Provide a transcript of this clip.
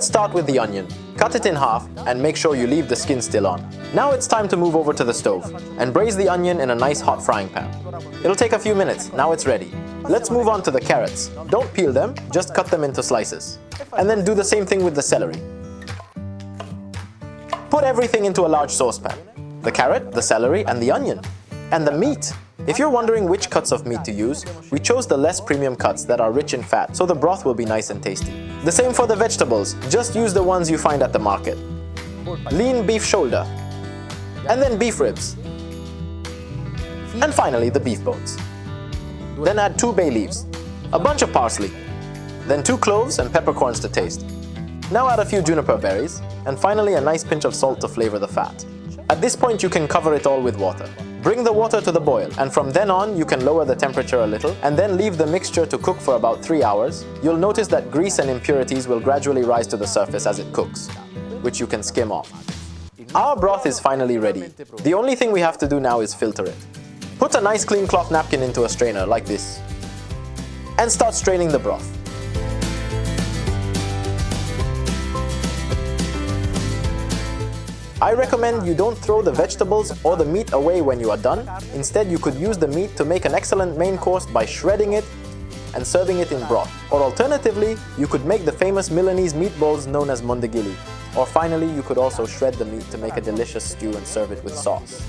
Let's start with the onion. Cut it in half and make sure you leave the skin still on. Now it's time to move over to the stove and braise the onion in a nice hot frying pan. It'll take a few minutes, now it's ready. Let's move on to the carrots. Don't peel them, just cut them into slices. And then do the same thing with the celery. Put everything into a large saucepan. The carrot, the celery, and the onion. And the meat. If you're wondering which cuts of meat to use, we chose the less premium cuts that are rich in fat, so the broth will be nice and tasty. The same for the vegetables, just use the ones you find at the market. Lean beef shoulder, and then beef ribs, and finally the beef bones. Then add 2 bay leaves, a bunch of parsley, then 2 cloves and peppercorns to taste. Now add a few juniper berries, and finally a nice pinch of salt to flavor the fat. At this point you can cover it all with water. Bring the water to the boil, and from then on you can lower the temperature a little and then leave the mixture to cook for about 3 hours. You'll notice that grease and impurities will gradually rise to the surface as it cooks, which you can skim off. Our broth is finally ready. The only thing we have to do now is filter it. Put a nice clean cloth napkin into a strainer like this and start straining the broth. I recommend you don't throw the vegetables or the meat away when you are done. Instead, you could use the meat to make an excellent main course by shredding it and serving it in broth. Or alternatively, you could make the famous Milanese meatballs known as mondeghili. Or finally, you could also shred the meat to make a delicious stew and serve it with sauce.